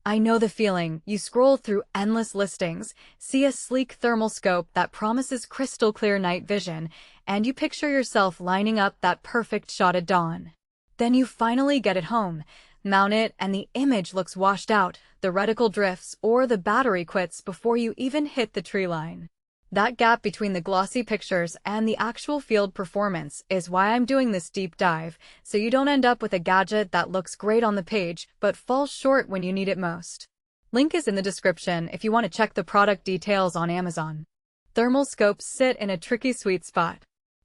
I know the feeling. You scroll through endless listings, see a sleek thermal scope that promises crystal clear night vision, and you picture yourself lining up that perfect shot at dawn. Then you finally get it home, mount it, and the image looks washed out, the reticle drifts, or the battery quits before you even hit the tree line. That gap between the glossy pictures and the actual field performance is why I'm doing this deep dive, so you don't end up with a gadget that looks great on the page but falls short when you need it most. Link is in the description if you want to check the product details on Amazon. Thermal scopes sit in a tricky sweet spot.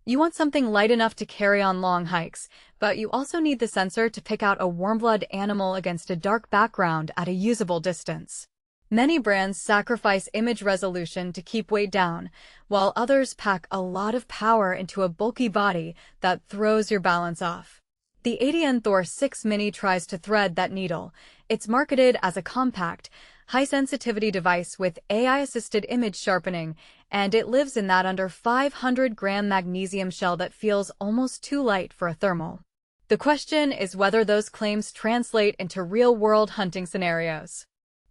You want something light enough to carry on long hikes, but you also need the sensor to pick out a warm-blood animal against a dark background at a usable distance. Many brands sacrifice image resolution to keep weight down, while others pack a lot of power into a bulky body that throws your balance off. The ATN Thor 6 Mini tries to thread that needle. It's marketed as a compact, high-sensitivity device with AI-assisted image sharpening, and it lives in that under 500-gram magnesium shell that feels almost too light for a thermal. The question is whether those claims translate into real-world hunting scenarios.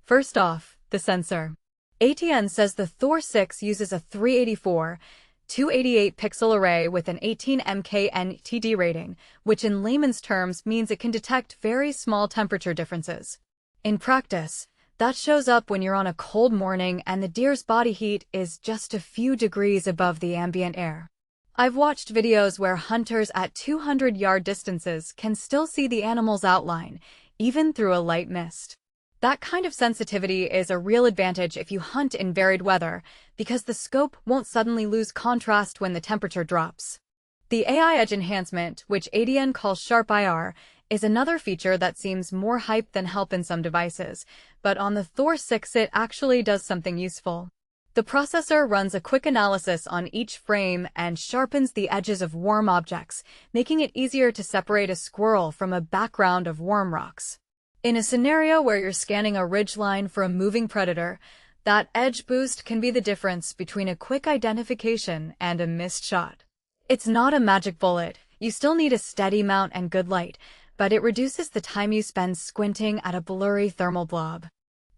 First off, the sensor. ATN says the Thor 6 uses a 384, 288 pixel array with an 18 mK NTD rating, which in layman's terms means it can detect very small temperature differences. In practice, that shows up when you're on a cold morning and the deer's body heat is just a few degrees above the ambient air. I've watched videos where hunters at 200-yard distances can still see the animal's outline, even through a light mist. That kind of sensitivity is a real advantage if you hunt in varied weather, because the scope won't suddenly lose contrast when the temperature drops. The AI Edge enhancement, which ATN calls SHARPIR, is another feature that seems more hype than help in some devices, but on the Thor 6 it actually does something useful. The processor runs a quick analysis on each frame and sharpens the edges of warm objects, making it easier to separate a squirrel from a background of warm rocks. In a scenario where you're scanning a ridgeline for a moving predator, that edge boost can be the difference between a quick identification and a missed shot. It's not a magic bullet. You still need a steady mount and good light, but it reduces the time you spend squinting at a blurry thermal blob.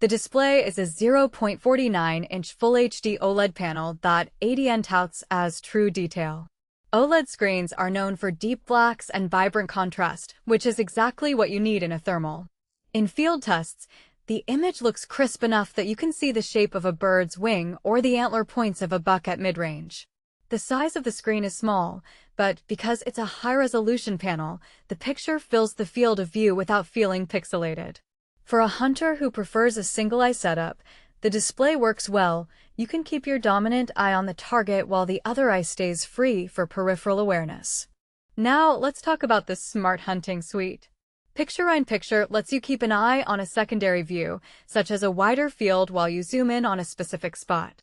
The display is a 0.49-inch Full HD OLED panel that ATN touts as true detail. OLED screens are known for deep blacks and vibrant contrast, which is exactly what you need in a thermal. In field tests, the image looks crisp enough that you can see the shape of a bird's wing or the antler points of a buck at mid-range. The size of the screen is small, but because it's a high-resolution panel, the picture fills the field of view without feeling pixelated. For a hunter who prefers a single-eye setup, the display works well. You can keep your dominant eye on the target while the other eye stays free for peripheral awareness. Now, let's talk about the Smart Hunting Suite. Picture-in-Picture lets you keep an eye on a secondary view, such as a wider field while you zoom in on a specific spot.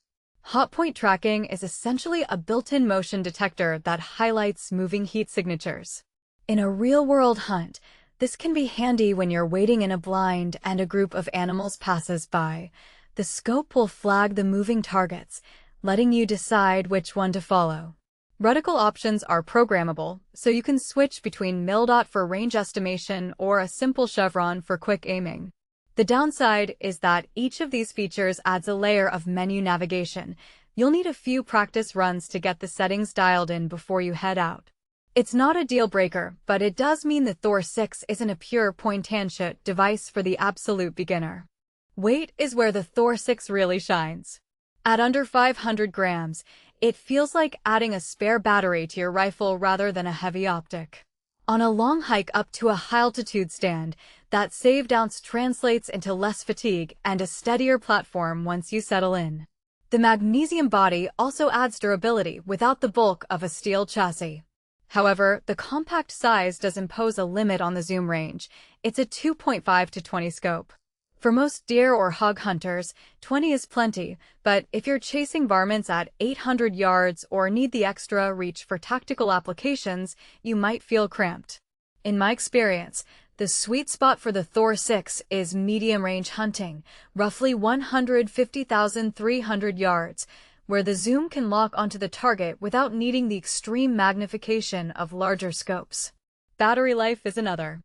Hotpoint tracking is essentially a built-in motion detector that highlights moving heat signatures. In a real-world hunt, this can be handy when you're waiting in a blind and a group of animals passes by. The scope will flag the moving targets, letting you decide which one to follow. Reticle options are programmable, so you can switch between mil-dot for range estimation or a simple chevron for quick aiming. The downside is that each of these features adds a layer of menu navigation. You'll need a few practice runs to get the settings dialed in before you head out. It's not a deal breaker, but it does mean the Thor 6 isn't a pure point-and-shoot device for the absolute beginner. Weight is where the Thor 6 really shines. At under 500 grams, it feels like adding a spare battery to your rifle rather than a heavy optic. On a long hike up to a high-altitude stand, that saved ounce translates into less fatigue and a steadier platform once you settle in. The magnesium body also adds durability without the bulk of a steel chassis. However, the compact size does impose a limit on the zoom range. It's a 2.5 to 20 scope. For most deer or hog hunters, 20 is plenty, but if you're chasing varmints at 800 yards or need the extra reach for tactical applications, you might feel cramped. In my experience, the sweet spot for the Thor 6 is medium-range hunting, roughly 150,300 yards, where the zoom can lock onto the target without needing the extreme magnification of larger scopes. Battery life is another.